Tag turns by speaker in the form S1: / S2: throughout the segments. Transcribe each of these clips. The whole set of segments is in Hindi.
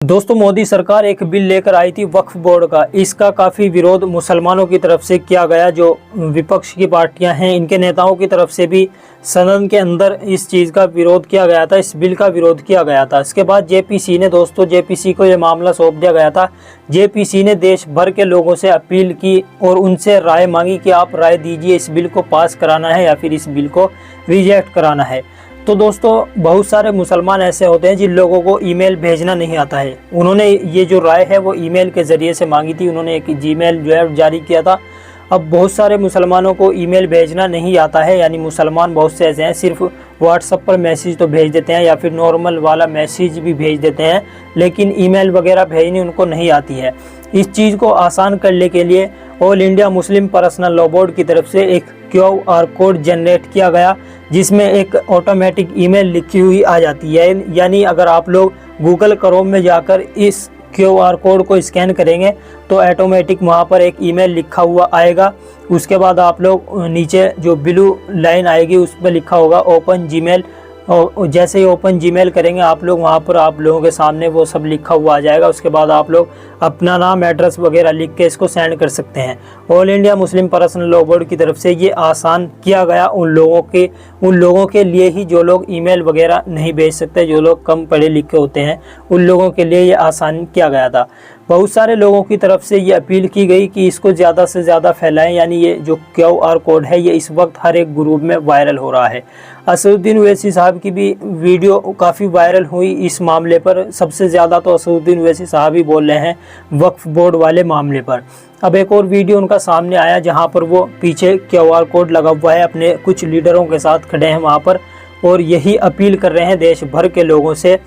S1: दोस्तों, मोदी सरकार एक बिल लेकर आई थी वक्फ बोर्ड का। इसका काफ़ी विरोध मुसलमानों की तरफ से किया गया। जो विपक्ष की पार्टियां हैं, इनके नेताओं की तरफ से भी सदन के अंदर इस चीज़ का विरोध किया गया था, इस बिल का विरोध किया गया था। इसके बाद जेपीसी ने, दोस्तों जेपीसी को ये मामला सौंप दिया गया था। जेपीसी ने देश भर के लोगों से अपील की और उनसे राय मांगी कि आप राय दीजिए, इस बिल को पास कराना है या फिर इस बिल को रिजेक्ट कराना है। तो दोस्तों, बहुत सारे मुसलमान ऐसे होते हैं जिन लोगों को ईमेल भेजना नहीं आता है। उन्होंने ये जो राय है वो ईमेल के ज़रिए से मांगी थी। उन्होंने एक जीमेल जो है जारी किया था। अब बहुत सारे मुसलमानों को ईमेल भेजना नहीं आता है, यानी मुसलमान बहुत से ऐसे हैं सिर्फ व्हाट्सएप पर मैसेज तो भेज देते हैं या फिर नॉर्मल वाला मैसेज भी भेज देते हैं, लेकिन ईमेल वगैरह भेजनी उनको नहीं आती है। इस चीज़ को आसान करने के लिए all India Muslim personal law board की तरफ से एक QR कोड जनरेट किया गया, जिसमें एक ऑटोमेटिक ईमेल लिखी हुई आ जाती है। यानी अगर आप लोग गूगल क्रोम में जाकर इस QR कोड को स्कैन करेंगे तो ऑटोमेटिक वहाँ पर एक ईमेल लिखा हुआ आएगा। उसके बाद आप लोग नीचे जो ब्लू लाइन आएगी उस पर लिखा होगा ओपन जीमेल, और जैसे ही ओपन जीमेल करेंगे आप लोग, वहाँ पर आप लोगों के सामने वो सब लिखा हुआ आ जाएगा। उसके बाद आप लोग अपना नाम, एड्रेस वगैरह लिख के इसको सेंड कर सकते हैं। All India Muslim personal law board की तरफ से ये आसान किया गया उन लोगों के लिए ही जो लोग ईमेल वगैरह नहीं भेज सकते, जो लोग कम पढ़े लिखे होते हैं, उन लोगों के लिए ये आसान किया गया था। बहुत सारे लोगों की तरफ से ये अपील की गई कि इसको ज़्यादा से ज़्यादा फैलाएं, यानी ये जो QR कोड है ये इस वक्त हर एक ग्रुप में वायरल हो रहा है। असदुद्दीन ओवैसी साहब की भी वीडियो काफ़ी वायरल हुई इस मामले पर। सबसे ज़्यादा तो असदुद्दीन ओवैसी साहब ही बोल रहे हैं वक्फ बोर्ड वाले मामले पर। अब एक और वीडियो उनका सामने आया जहां पर वो पीछे QR कोड लगा हुआ है, अपने कुछ लीडरों के साथ खड़े हैं वहां पर, और यही अपील कर रहे हैं देश भर के लोगों से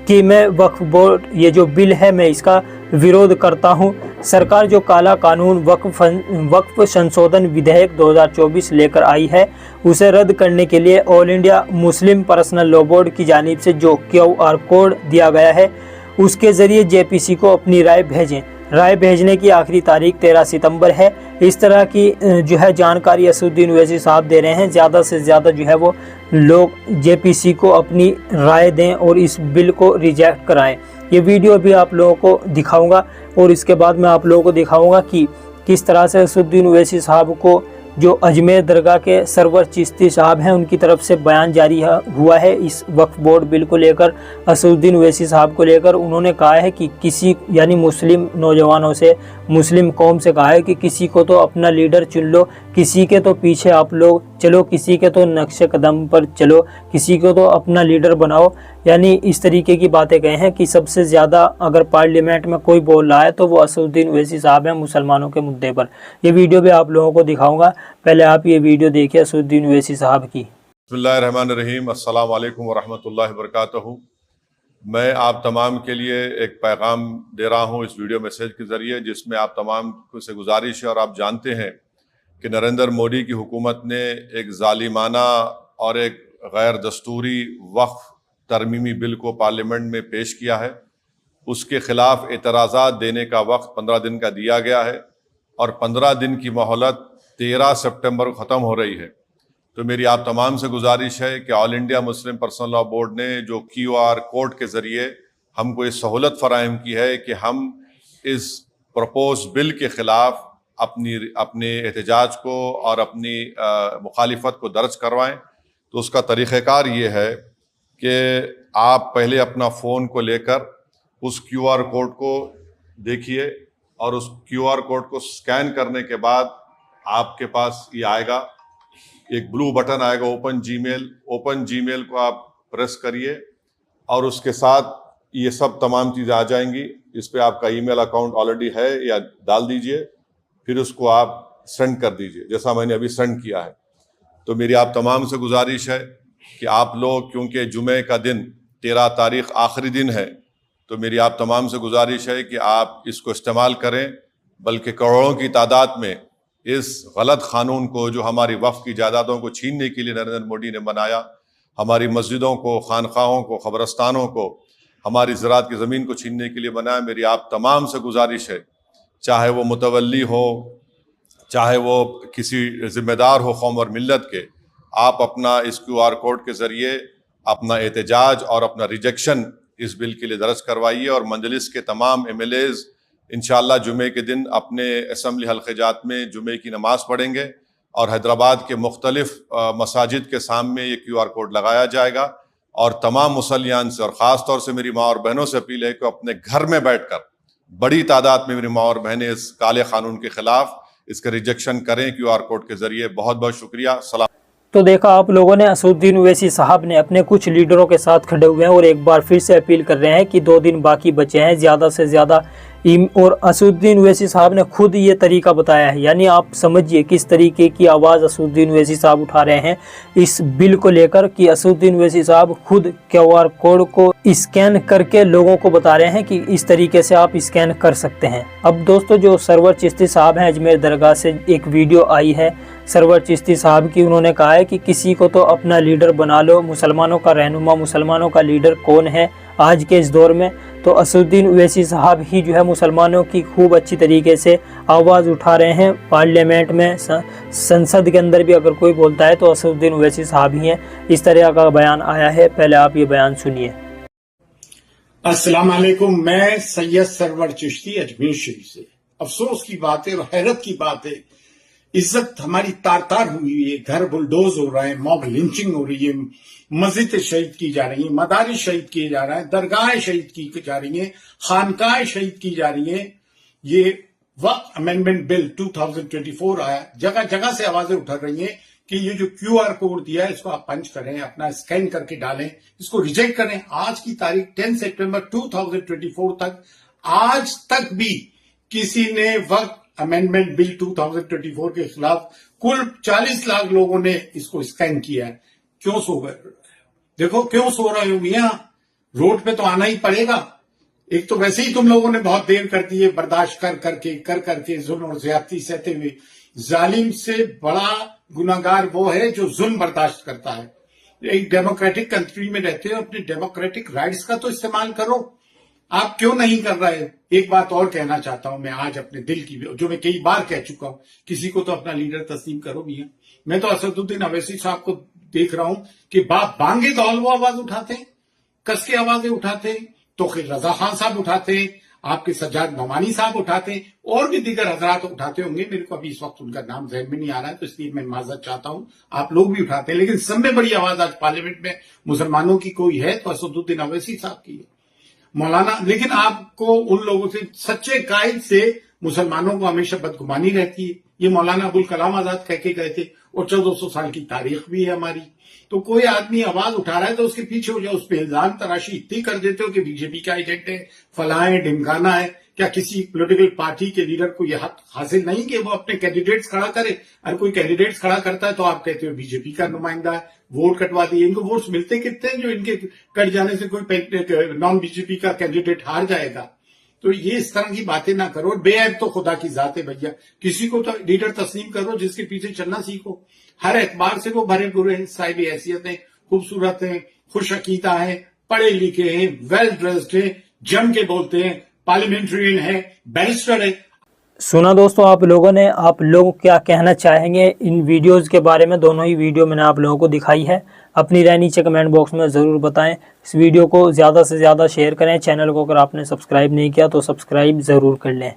S1: कि मैं वक्फ बोर्ड, ये जो बिल है मैं इसका विरोध करता हूं। सरकार जो काला कानून वक्फ संशोधन विधेयक 2024 लेकर आई है उसे रद्द करने के लिए all India Muslim personal law board की जानिब से जो QR कोड दिया गया है उसके ज़रिए जेपीसी को अपनी राय भेजें। राय भेजने की आखिरी तारीख 13 सितंबर है। इस तरह की जो है जानकारी असदुद्दीन ओवैसी साहब दे रहे हैं। ज़्यादा से ज़्यादा जो है वो लोग जेपीसी को अपनी राय दें और इस बिल को रिजेक्ट कराएं। ये वीडियो भी आप लोगों को दिखाऊंगा और इसके बाद मैं आप लोगों को दिखाऊंगा कि किस तरह से असदुद्दीन ओवैसी साहब को जो अजमेर दरगाह के सरवर चिश्ती साहब हैं उनकी तरफ से बयान जारी हुआ है इस वक्फ बोर्ड बिल को लेकर। असदुद्दीन ओवैसी साहब को लेकर उन्होंने कहा है कि किसी, यानी मुस्लिम नौजवानों से, मुस्लिम कौम से कहा है कि किसी को तो अपना लीडर चुन लो, किसी के तो पीछे आप लोग चलो, किसी के तो नक्शे कदम पर चलो, किसी को तो अपना लीडर बनाओ। यानी इस तरीके की बातें कहे हैं कि सबसे ज़्यादा अगर पार्लियामेंट में कोई बोल रहा है तो वो असदुद्दीन ओवैसी साहब हैं मुसलमानों के मुद्दे पर। ये वीडियो भी आप लोगों को दिखाऊंगा, पहले आप ये वीडियो देखिए असदुद्दीन ओवैसी साहब की।
S2: बिस्मिल्लाहिर्रहमानिर्रहीम, अस्सलाम वालेकुम वरहमतुल्लाहि वबरकातुहू। मैं आप तमाम के लिए एक पैगाम दे रहा हूँ इस वीडियो मैसेज के ज़रिए, जिसमें आप तमाम से गुजारिश है, और आप जानते हैं कि नरेंद्र मोदी की हुकूमत ने एक जालिमाना और एक गैर दस्तूरी वक्फ तरमीमी बिल को पार्लियामेंट में पेश किया है। उसके ख़िलाफ़ एतराज़ात देने का वक्त 15 दिन का दिया गया है और 15 दिन की मोहलत 13 सितंबर को ख़त्म हो रही है। तो मेरी आप तमाम से गुजारिश है कि all India Muslim personal law board ने जो QR कोड के ज़रिए हमको ये सहूलत फ़राहम की है कि हम इस प्रपोज बिल के ख़िलाफ़ अपने एहतजाज को और अपनी मुखालिफत को दर्ज करवाएं। तो उसका तरीक़ाकार ये है कि आप पहले अपना फ़ोन को लेकर उस QR कोड को देखिए और उस QR कोड को स्कैन करने के बाद आपके पास ये आएगा, एक ब्लू बटन आएगा ओपन जीमेल को आप प्रेस करिए और उसके साथ ये सब तमाम चीज़ें आ जाएंगी। इस पे आपका ईमेल अकाउंट ऑलरेडी है या डाल दीजिए, फिर उसको आप सेंड कर दीजिए जैसा मैंने अभी सेंड किया है। तो मेरी आप तमाम से गुजारिश है कि आप लोग, क्योंकि जुमे का दिन 13 तारीख आखिरी दिन है, तो मेरी आप तमाम से गुजारिश है कि आप इसको इस्तेमाल करें, बल्कि करोड़ों की तादाद में इस गलत क़ानून को जो हमारी वक्फ की जायदादों को छीनने के लिए नरेंद्र मोदी ने बनाया, हमारी मस्जिदों को, खानखाहों को, क़ब्रस्तानों को, हमारी ज़राअत की ज़मीन को छीनने के लिए बनाया। मेरी आप तमाम से गुजारिश है, चाहे वो मुतवल्ली हो, चाहे वो किसी ज़िम्मेदार हो कौम और मिल्लत के, आप अपना इस QR कोड के ज़रिए अपना एहतजाज और अपना रिजेक्शन इस बिल के लिए दर्ज करवाइए और मजलिस के तमाम MLAs इंशाअल्लाह जुमे के दिन अपने असम्बली हल्क़े-जात में जुमे की नमाज पढ़ेंगे और हैदराबाद के मुख्तलिफ मसाजिद के सामने ये QR कोड लगाया जाएगा और तमाम मुसल्लियान से और ख़ास तौर से मेरी माँ और बहनों से अपील है कि अपने घर में बैठकर बड़ी तादाद में मेरी माँ और बहनें इस काले कानून के खिलाफ इसका रिजेक्शन करें QR कोड के जरिए। बहुत बहुत शुक्रिया। सलाम।
S1: तो देखा आप लोगों ने, असदुद्दीन ओवैसी साहब ने अपने कुछ लीडरों के साथ खड़े हुए हैं और एक बार फिर से अपील कर रहे हैं कि 2 दिन बाकी बचे हैं, ज़्यादा से ज़्यादा। और असदुद्दीन ओवैसी साहब ने खुद ये तरीका बताया है, यानी आप समझिए किस तरीके की आवाज़ असदुद्दीन ओवैसी साहब उठा रहे हैं इस बिल को लेकर कि असदुद्दीन ओवैसी साहब खुद QR कोड को स्कैन करके लोगों को बता रहे हैं कि इस तरीके से आप स्कैन कर सकते हैं। अब दोस्तों, जो सरवर चिश्ती साहब हैं, अजमेर दरगाह से एक वीडियो आई है सरवर चिश्ती साहब की। उन्होंने कहा है कि किसी को तो अपना लीडर बना लो, मुसलमानों का रहनुमा, मुसलमानों का लीडर कौन है आज के इस दौर में? तो असदुद्दीन ओवैसी साहब ही जो है मुसलमानों की खूब अच्छी तरीके से आवाज़ उठा रहे हैं। पार्लियामेंट में, संसद के अंदर भी अगर कोई बोलता है तो असदुद्दीन ओवैसी साहब ही हैं। इस तरह का बयान आया है, पहले आप ये बयान सुनिए।
S3: अस्सलाम वालेकुम, मैं सैयद सरवर चिश्ती अजमेर शरीफ से। अफसोस की बात है और हैरत की बात है, इज्जत हमारी तार तार हुई है, घर बुलडोज हो रहा है, मॉब लिंचिंग हो रही है, मस्जिद शहीद की जा रही है, मदारिस शहीद किए जा रहा है, दरगाहें शहीद की जा रही हैं, खानकाहें शहीद की जा रही हैं। ये वक्फ अमेंडमेंट बिल 2024 आया, जगह जगह से आवाजें उठा रही हैं कि ये जो QR कोड दिया है इसको आप पंच करें, अपना स्कैन करके डालें, इसको रिजेक्ट करें। आज की तारीख 10 सितंबर 2024 तक आज तक भी किसी ने वक्फ अमेंडमेंट बिल 2024 के खिलाफ कुल 40 लाख लोगों ने इसको स्कैन किया है। क्यों सो गए? देखो क्यों सो रहे हो मियां, रोड पे तो आना ही पड़ेगा। एक तो वैसे ही तुम लोगों ने बहुत देर कर दी है, बर्दाश्त कर करके जुल्म और ज्यादती सहते हुए। जालिम से बड़ा गुनाहगार वो है जो जुल्म बर्दाश्त करता है। एक डेमोक्रेटिक कंट्री में रहते हो, अपने डेमोक्रेटिक राइट्स का तो इस्तेमाल करो। आप क्यों नहीं कर रहे? एक बात और कहना चाहता हूं मैं आज अपने दिल की, जो मैं कई बार कह चुका हूं, किसी को तो अपना लीडर तस्लीम करो मियां। मैं तो असदुद्दीन ओवैसी साहब को देख रहा हूं कि बाप बांगे दौल वो आवाज उठाते हैं, कस के आवाजें उठाते हैं, तोक़ीर रजा खान साहब उठाते हैं, आपके सज्जाद नोमानी साहब उठाते हैं, और भी दीगर हजरात उठाते होंगे। मेरे को अभी इस वक्त उनका नाम ज़हन में नहीं आ रहा है, तो इसलिए मैं माजरत चाहता हूं। आप लोग भी उठाते हैं, लेकिन सब में बड़ी आवाज आज पार्लियामेंट में मुसलमानों की कोई है तो असदुद्दीन ओवैसी साहब की है, मौलाना। लेकिन आपको उन लोगों से, सच्चे कायद से मुसलमानों को हमेशा बदगुमानी रहती है। ये मौलाना अबुल कलाम आजाद कह के गए थे और 1400 साल की तारीख भी है हमारी। तो कोई आदमी आवाज उठा रहा है तो उसके पीछे हो जाओ, उस पर इल्जाम तराशी इतनी कर देते हो कि बीजेपी का एजेंट है, फलाएं ढिमकाना है। क्या किसी पॉलिटिकल पार्टी के लीडर को यह हक हासिल नहीं कि वो अपने कैंडिडेट्स खड़ा करे? अगर कोई कैंडिडेट्स खड़ा करता है तो आप कहते हो बीजेपी का नुमाइंदा है, वोट कटवा दिए। इनको वोट्स मिलते कितने हैं जो इनके कट जाने से कोई नॉन बीजेपी का कैंडिडेट हार जाएगा? तो ये इस तरह की बातें ना करो। बेऐब तो खुदा की जात है भैया, किसी को तो लीडर तस्लीम करो जिसके पीछे चलना सीखो। हर एतबार से वो भरे पूरे हैं, साहिब हैसियत हैं, खूबसूरत हैं, खुश अकीदा हैं, पढ़े लिखे हैं, वेल ड्रेस्ड हैं, जम के बोलते हैं, पार्लियामेंट्रियन है, बैरिस्टर है।
S1: सुना दोस्तों आप लोगों ने, आप लोग क्या कहना चाहेंगे इन वीडियोस के बारे में? दोनों ही वीडियो मैंने आप लोगों को दिखाई है। अपनी राय नीचे कमेंट बॉक्स में ज़रूर बताएं। इस वीडियो को ज़्यादा से ज़्यादा शेयर करें। चैनल को अगर आपने सब्सक्राइब नहीं किया तो सब्सक्राइब ज़रूर कर लें।